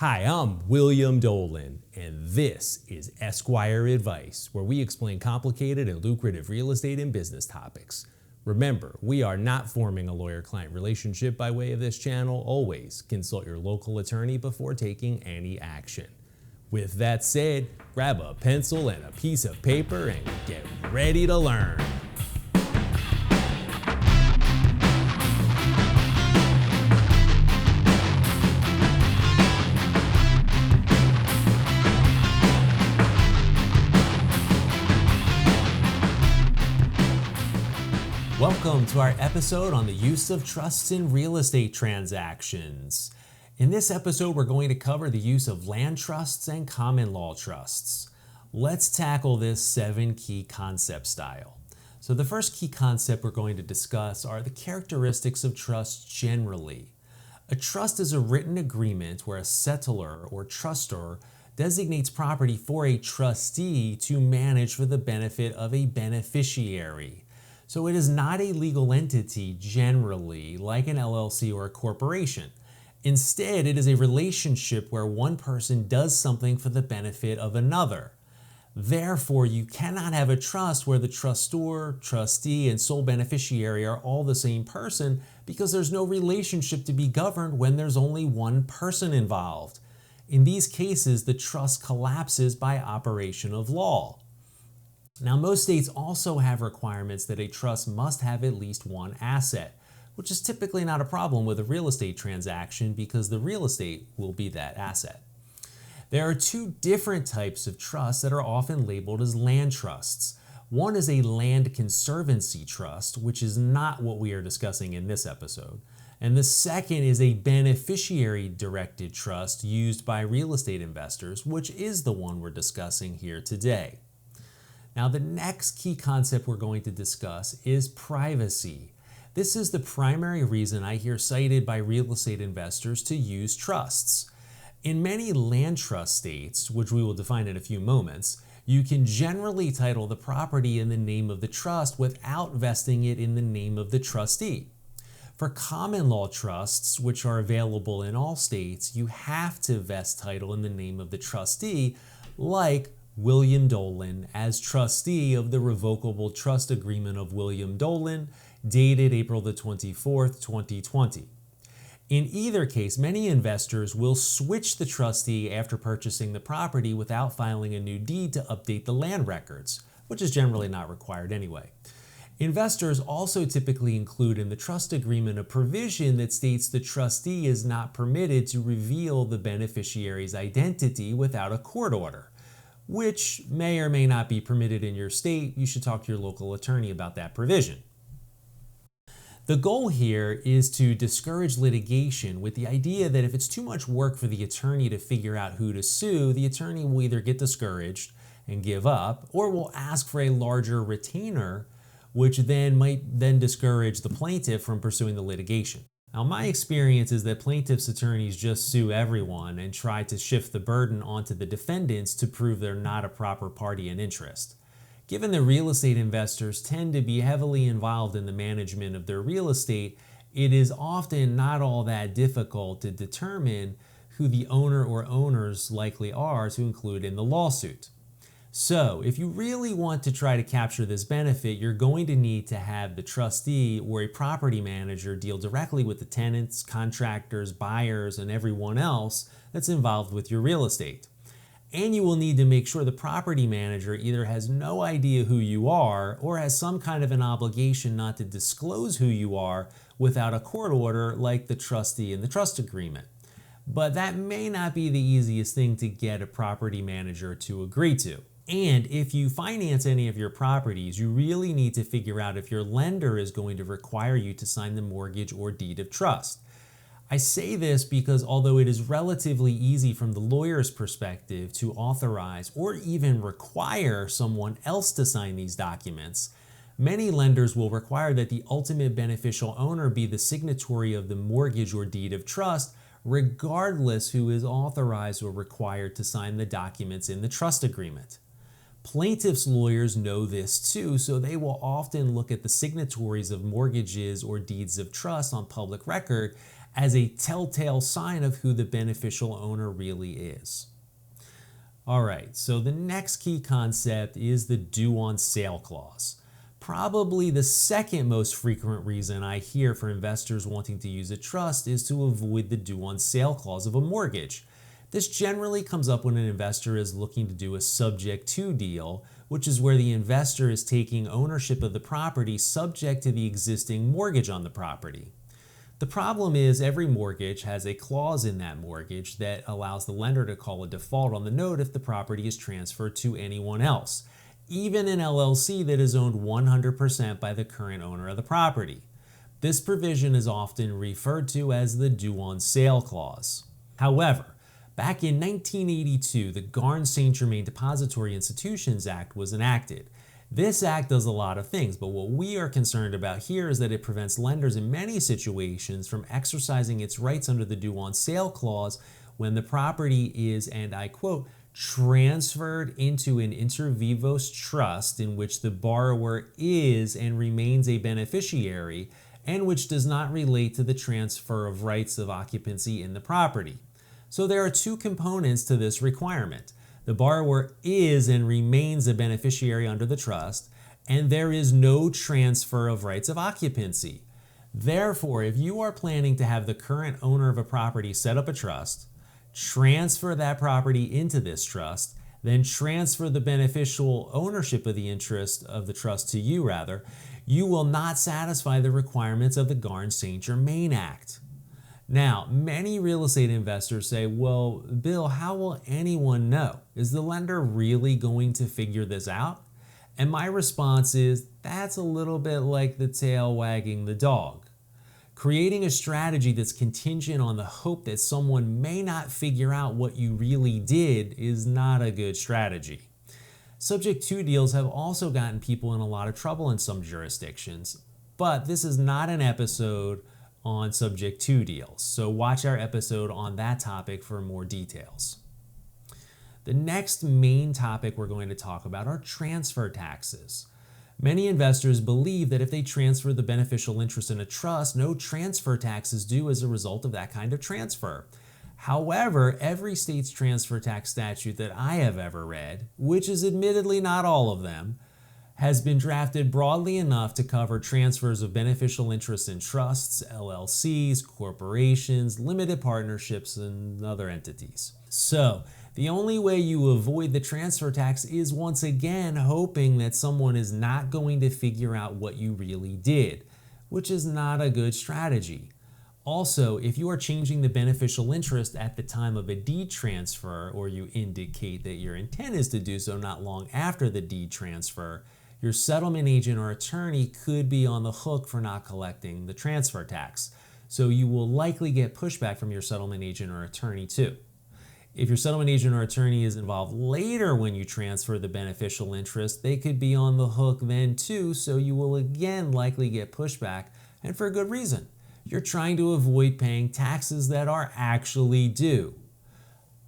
Hi, I'm William Dolan, and this is Esquire Advice, where we explain complicated and lucrative real estate and business topics. Remember, we are not forming a lawyer-client relationship by way of this channel. Always consult your local attorney before taking any action. With that said, grab a pencil and a piece of paper and get ready to learn. Welcome to our episode on the use of trusts in real estate transactions. In this episode, we're going to cover the use of land trusts and common law trusts. Let's tackle this 7 key concept style. So the first key concept we're going to discuss are the characteristics of trusts generally. A trust is a written agreement where a settlor or trustor designates property for a trustee to manage for the benefit of a beneficiary. So it is not a legal entity generally, like an LLC or a corporation. Instead, it is a relationship where one person does something for the benefit of another. Therefore, you cannot have a trust where the trustor, trustee, and sole beneficiary are all the same person because there's no relationship to be governed when there's only one person involved. In these cases, the trust collapses by operation of law. Now, most states also have requirements that a trust must have at least one asset, which is typically not a problem with a real estate transaction because the real estate will be that asset. There are 2 different types of trusts that are often labeled as land trusts. One is a land conservancy trust, which is not what we are discussing in this episode. And the second is a beneficiary-directed trust used by real estate investors, which is the one we're discussing here today. Now, the next key concept we're going to discuss is privacy. This is the primary reason I hear cited by real estate investors to use trusts. In many land trust states, which we will define in a few moments, you can generally title the property in the name of the trust without vesting it in the name of the trustee. For common law trusts, which are available in all states, you have to vest title in the name of the trustee, like William Dolan as trustee of the revocable trust agreement of William Dolan, dated April the 24th, 2020. In either case, many investors will switch the trustee after purchasing the property without filing a new deed to update the land records, which is generally not required anyway. Investors also typically include in the trust agreement a provision that states the trustee is not permitted to reveal the beneficiary's identity without a court order, which may or may not be permitted in your state. You should talk to your local attorney about that provision. The goal here is to discourage litigation with the idea that if it's too much work for the attorney to figure out who to sue, the attorney will either get discouraged and give up, or will ask for a larger retainer, which then might discourage the plaintiff from pursuing the litigation. Now, my experience is that plaintiffs' attorneys just sue everyone and try to shift the burden onto the defendants to prove they're not a proper party in interest. Given that real estate investors tend to be heavily involved in the management of their real estate, it is often not all that difficult to determine who the owner or owners likely are to include in the lawsuit. So, if you really want to try to capture this benefit, you're going to need to have the trustee or a property manager deal directly with the tenants, contractors, buyers, and everyone else that's involved with your real estate. And you will need to make sure the property manager either has no idea who you are or has some kind of an obligation not to disclose who you are without a court order like the trustee in the trust agreement. But that may not be the easiest thing to get a property manager to agree to. And if you finance any of your properties, you really need to figure out if your lender is going to require you to sign the mortgage or deed of trust. I say this because although it is relatively easy from the lawyer's perspective to authorize or even require someone else to sign these documents, many lenders will require that the ultimate beneficial owner be the signatory of the mortgage or deed of trust, regardless who is authorized or required to sign the documents in the trust agreement. Plaintiffs' lawyers know this too, so they will often look at the signatories of mortgages or deeds of trust on public record as a telltale sign of who the beneficial owner really is. All right, so the next key concept is the due on sale clause. Probably the second most frequent reason I hear for investors wanting to use a trust is to avoid the due on sale clause of a mortgage. This generally comes up when an investor is looking to do a subject to deal, which is where the investor is taking ownership of the property subject to the existing mortgage on the property. The problem is every mortgage has a clause in that mortgage that allows the lender to call a default on the note if the property is transferred to anyone else, even an LLC that is owned 100% by the current owner of the property. This provision is often referred to as the due on sale clause. However, back in 1982, the Garn-St. Germain Depository Institutions Act was enacted. This act does a lot of things, but what we are concerned about here is that it prevents lenders in many situations from exercising its rights under the due on sale clause when the property is, and I quote, transferred into an inter vivos trust in which the borrower is and remains a beneficiary and which does not relate to the transfer of rights of occupancy in the property. So there are two components to this requirement. The borrower is and remains a beneficiary under the trust, and there is no transfer of rights of occupancy. Therefore, if you are planning to have the current owner of a property set up a trust, transfer that property into this trust, then transfer the beneficial ownership of the interest of the trust to you, you will not satisfy the requirements of the Garn-St. Germain Act. Now, many real estate investors say, well, Bill, how will anyone know? Is the lender really going to figure this out? And my response is, that's a little bit like the tail wagging the dog. Creating a strategy that's contingent on the hope that someone may not figure out what you really did is not a good strategy. Subject to deals have also gotten people in a lot of trouble in some jurisdictions, but this is not an episode on subject to deals, so watch our episode on that topic for more details. The next main topic we're going to talk about are transfer taxes. Many investors believe that if they transfer the beneficial interest in a trust, no transfer tax is due as a result of that kind of transfer. However, every state's transfer tax statute that I have ever read, which is admittedly not all of them, has been drafted broadly enough to cover transfers of beneficial interests in trusts, LLCs, corporations, limited partnerships, and other entities. So, the only way you avoid the transfer tax is once again hoping that someone is not going to figure out what you really did, which is not a good strategy. Also, if you are changing the beneficial interest at the time of a deed transfer, or you indicate that your intent is to do so not long after the deed transfer, your settlement agent or attorney could be on the hook for not collecting the transfer tax. So you will likely get pushback from your settlement agent or attorney too. If your settlement agent or attorney is involved later when you transfer the beneficial interest, they could be on the hook then too, so you will again likely get pushback, and for a good reason. You're trying to avoid paying taxes that are actually due.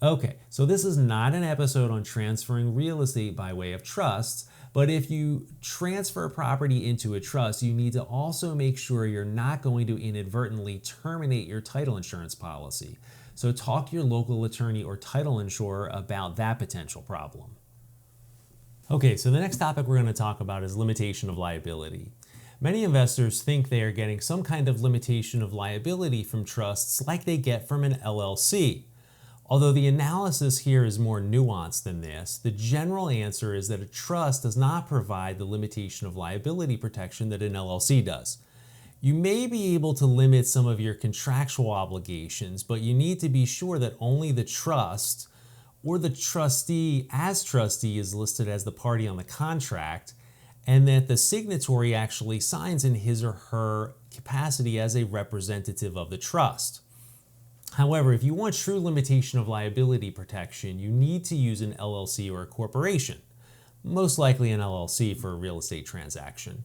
Okay, so this is not an episode on transferring real estate by way of trusts, but if you transfer property into a trust, you need to also make sure you're not going to inadvertently terminate your title insurance policy. So talk to your local attorney or title insurer about that potential problem. Okay, so the next topic we're going to talk about is limitation of liability. Many investors think they are getting some kind of limitation of liability from trusts like they get from an LLC. Although the analysis here is more nuanced than this, the general answer is that a trust does not provide the limitation of liability protection that an LLC does. You may be able to limit some of your contractual obligations, but you need to be sure that only the trust or the trustee as trustee is listed as the party on the contract, and that the signatory actually signs in his or her capacity as a representative of the trust. However, if you want true limitation of liability protection, you need to use an LLC or a corporation, most likely an LLC for a real estate transaction.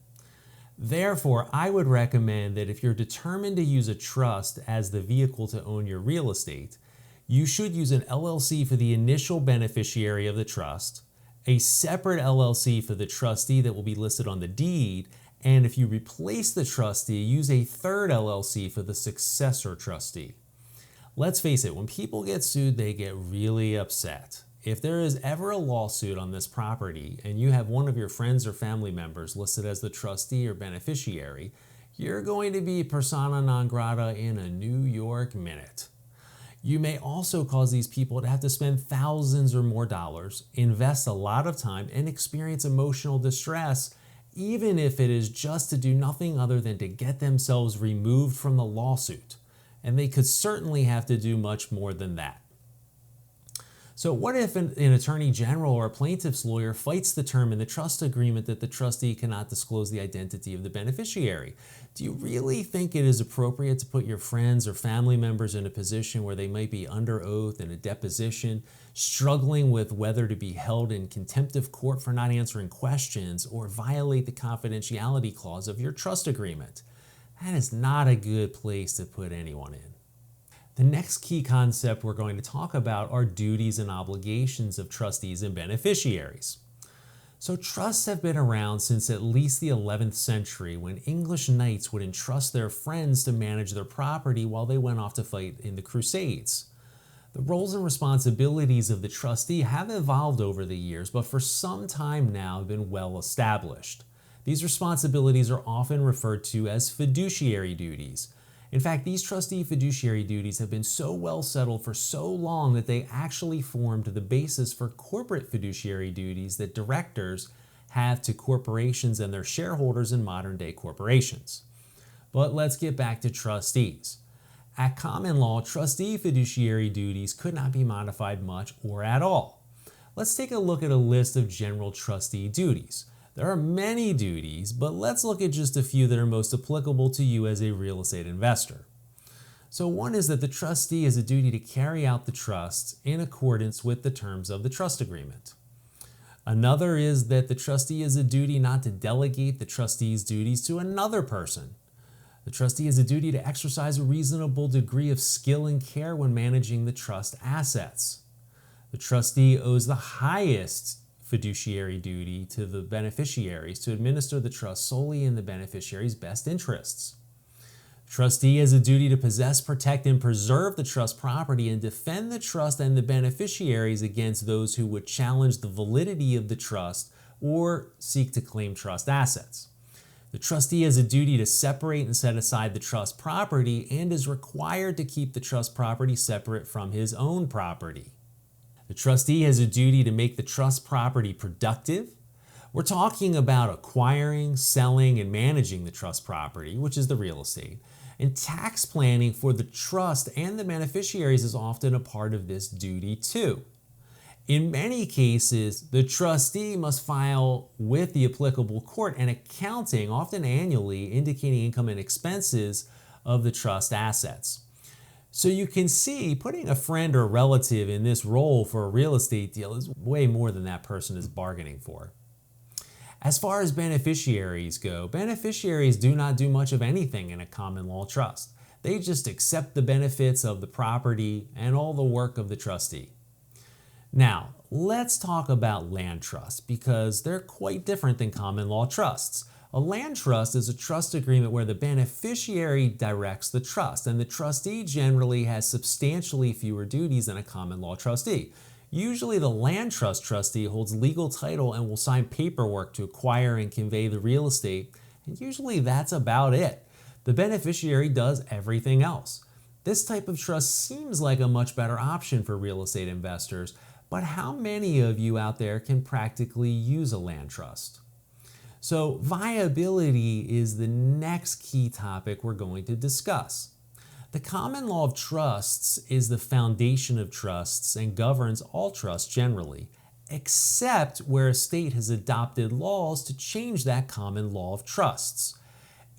Therefore, I would recommend that if you're determined to use a trust as the vehicle to own your real estate, you should use an LLC for the initial beneficiary of the trust, a separate LLC for the trustee that will be listed on the deed, And if you replace the trustee, use a third LLC for the successor trustee. Let's face it, when people get sued, they get really upset. If there is ever a lawsuit on this property and you have one of your friends or family members listed as the trustee or beneficiary, you're going to be persona non grata in a New York minute. You may also cause these people to have to spend thousands or more dollars, invest a lot of time, and experience emotional distress, even if it is just to do nothing other than to get themselves removed from the lawsuit. And they could certainly have to do much more than that. So what if an attorney general or a plaintiff's lawyer fights the term in the trust agreement that the trustee cannot disclose the identity of the beneficiary? Do you really think it is appropriate to put your friends or family members in a position where they might be under oath in a deposition, struggling with whether to be held in contempt of court for not answering questions or violate the confidentiality clause of your trust agreement? That is not a good place to put anyone in. The next key concept we're going to talk about are duties and obligations of trustees and beneficiaries. So trusts have been around since at least the 11th century, when English knights would entrust their friends to manage their property while they went off to fight in the Crusades. The roles and responsibilities of the trustee have evolved over the years, but for some time now have been well established. These responsibilities are often referred to as fiduciary duties. In fact, these trustee fiduciary duties have been so well settled for so long that they actually formed the basis for corporate fiduciary duties that directors have to corporations and their shareholders in modern day corporations. But let's get back to trustees. At common law, trustee fiduciary duties could not be modified much or at all. Let's take a look at a list of general trustee duties. There are many duties, but let's look at just a few that are most applicable to you as a real estate investor. So one is that the trustee has a duty to carry out the trust in accordance with the terms of the trust agreement. Another is that the trustee has a duty not to delegate the trustee's duties to another person. The trustee has a duty to exercise a reasonable degree of skill and care when managing the trust assets. The trustee owes the highest fiduciary duty to the beneficiaries to administer the trust solely in the beneficiary's best interests. The trustee has a duty to possess, protect, and preserve the trust property and defend the trust and the beneficiaries against those who would challenge the validity of the trust or seek to claim trust assets. The trustee has a duty to separate and set aside the trust property and is required to keep the trust property separate from his own property. The trustee has a duty to make the trust property productive. We're talking about acquiring, selling, and managing the trust property, which is the real estate. And tax planning for the trust and the beneficiaries is often a part of this duty too. In many cases, the trustee must file with the applicable court an accounting, often annually, indicating income and expenses of the trust assets. So you can see putting a friend or relative in this role for a real estate deal is way more than that person is bargaining for. As far as beneficiaries go, beneficiaries do not do much of anything in a common law trust. They just accept the benefits of the property and all the work of the trustee. Now, let's talk about land trusts because they're quite different than common law trusts. A land trust is a trust agreement where the beneficiary directs the trust, and the trustee generally has substantially fewer duties than a common law trustee. Usually the land trust trustee holds legal title and will sign paperwork to acquire and convey the real estate, and usually that's about it. The beneficiary does everything else. This type of trust seems like a much better option for real estate investors, but how many of you out there can practically use a land trust? So viability is the next key topic we're going to discuss. The common law of trusts is the foundation of trusts and governs all trusts generally, except where a state has adopted laws to change that common law of trusts.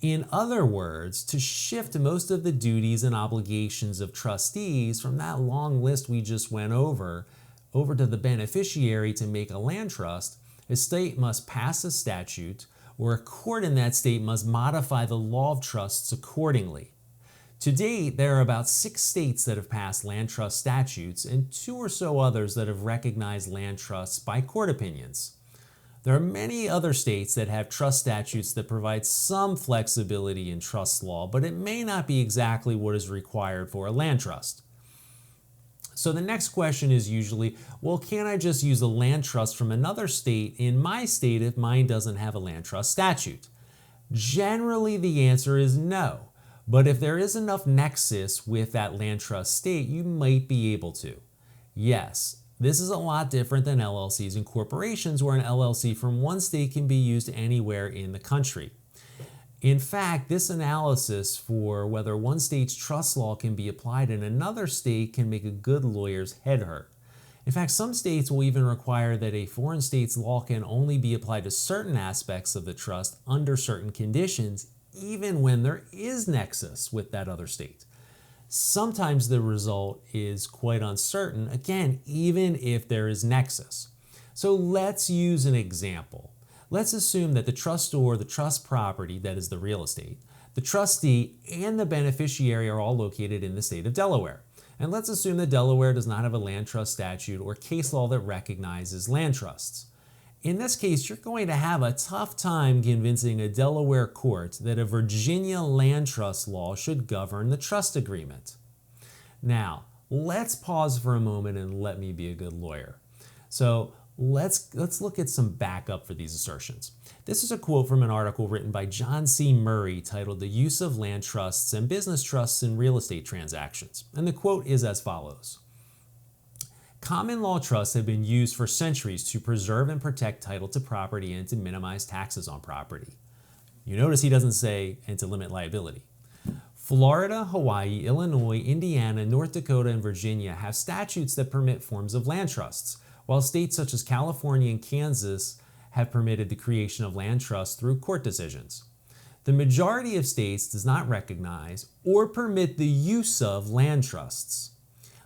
In other words, to shift most of the duties and obligations of trustees from that long list we just went over to the beneficiary to make a land trust, a state must pass a statute, or a court in that state must modify the law of trusts accordingly. To date, there are about 6 states that have passed land trust statutes and 2 or so others that have recognized land trusts by court opinions. There are many other states that have trust statutes that provide some flexibility in trust law, but it may not be exactly what is required for a land trust. So the next question is usually, well, can I just use a land trust from another state in my state if mine doesn't have a land trust statute? Generally, the answer is no. But if there is enough nexus with that land trust state, you might be able to. Yes, this is a lot different than LLCs and corporations, where an LLC from one state can be used anywhere in the country. In fact, this analysis for whether one state's trust law can be applied in another state can make a good lawyer's head hurt. In fact, some states will even require that a foreign state's law can only be applied to certain aspects of the trust under certain conditions, even when there is nexus with that other state. Sometimes the result is quite uncertain, again, even if there is nexus. So let's use an example. Let's assume that the trustor, the trust property, that is the real estate, the trustee, and the beneficiary are all located in the state of Delaware. And let's assume that Delaware does not have a land trust statute or case law that recognizes land trusts. In this case, you're going to have a tough time convincing a Delaware court that a Virginia land trust law should govern the trust agreement. Now, let's pause for a moment and let me be a good lawyer. So let's look at some backup for these assertions. This is a quote from an article written by John C. Murray titled "The Use of Land Trusts and Business Trusts in Real Estate Transactions." And the quote is as follows. Common law trusts have been used for centuries to preserve and protect title to property and to minimize taxes on property. You notice he doesn't say and to limit liability. Florida, Hawaii, Illinois, Indiana, North Dakota, and Virginia have statutes that permit forms of land trusts, while states such as California and Kansas have permitted the creation of land trusts through court decisions. The majority of states does not recognize or permit the use of land trusts.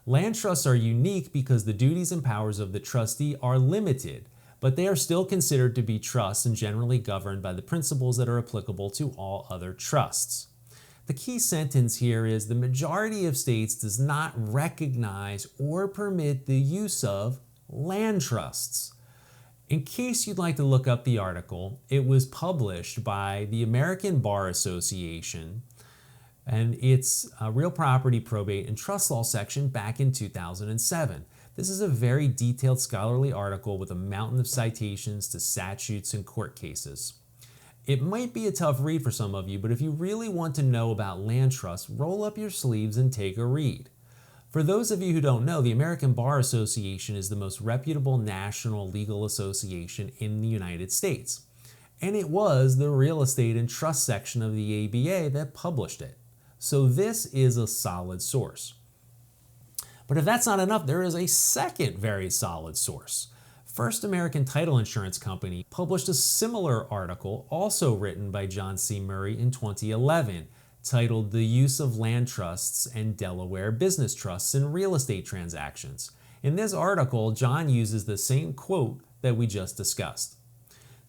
Land trusts are unique because the duties and powers of the trustee are limited, but they are still considered to be trusts and generally governed by the principles that are applicable to all other trusts. The key sentence here is the majority of states does not recognize or permit the use of land trusts. In case you'd like to look up the article, it was published by the American Bar Association, and it's a real property, probate, and trust law section back in 2007. This is a very detailed scholarly article with a mountain of citations to statutes and court cases. It might be a tough read for some of you, but if you really want to know about land trusts, roll up your sleeves and take a read. For those of you who don't know, the American Bar Association is the most reputable national legal association in the United States. And it was the real estate and trust section of the ABA that published it. So this is a solid source. But if that's not enough, there is a second very solid source. First American Title Insurance Company published a similar article, also written by John C. Murray in 2011, titled "The Use of Land Trusts and Delaware Business Trusts in Real Estate Transactions." In this article, John uses the same quote that we just discussed.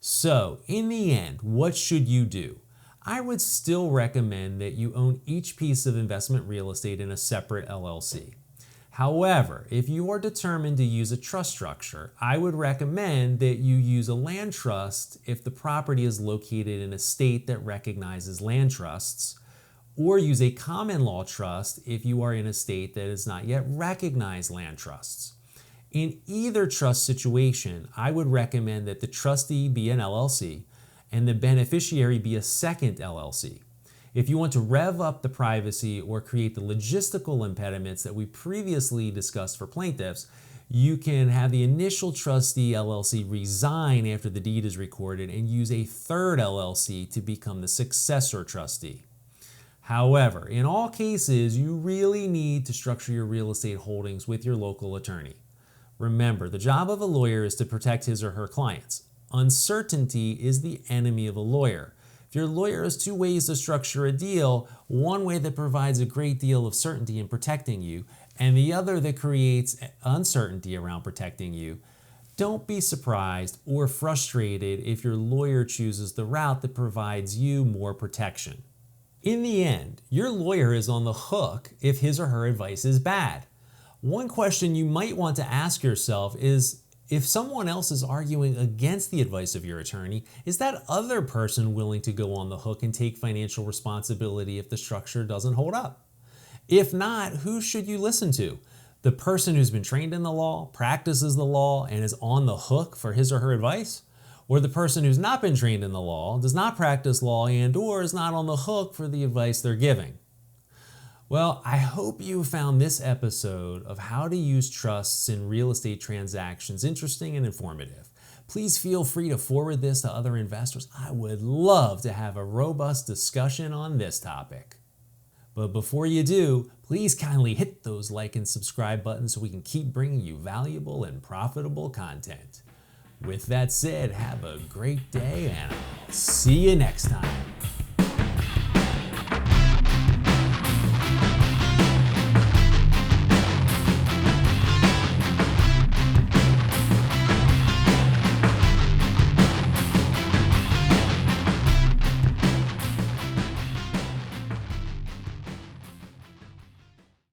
So, in the end, what should you do? I would still recommend that you own each piece of investment real estate in a separate LLC. However, if you are determined to use a trust structure, I would recommend that you use a land trust if the property is located in a state that recognizes land trusts, or use a common law trust if you are in a state that has not yet recognized land trusts. In either trust situation, I would recommend that the trustee be an LLC and the beneficiary be a second LLC. If you want to rev up the privacy or create the logistical impediments that we previously discussed for plaintiffs, you can have the initial trustee LLC resign after the deed is recorded and use a third LLC to become the successor trustee. However, in all cases, you really need to structure your real estate holdings with your local attorney. Remember, the job of a lawyer is to protect his or her clients. Uncertainty is the enemy of a lawyer. If your lawyer has two ways to structure a deal, one way that provides a great deal of certainty in protecting you, and the other that creates uncertainty around protecting you, don't be surprised or frustrated if your lawyer chooses the route that provides you more protection. In the end, your lawyer is on the hook if his or her advice is bad. One question you might want to ask yourself is If someone else is arguing against the advice of your attorney, is that other person willing to go on the hook and take financial responsibility if the structure doesn't hold up? If not, who should you listen to? The person who's been trained in the law, practices the law, and is on the hook for his or her advice? Or the person who's not been trained in the law, does not practice law, and/or is not on the hook for the advice they're giving? Well, I hope you found this episode of how to use trusts in real estate transactions interesting and informative. Please feel free to forward this to other investors. I would love to have a robust discussion on this topic. But before you do, please kindly hit those like and subscribe buttons so we can keep bringing you valuable and profitable content. With that said, have a great day and I'll see you next time.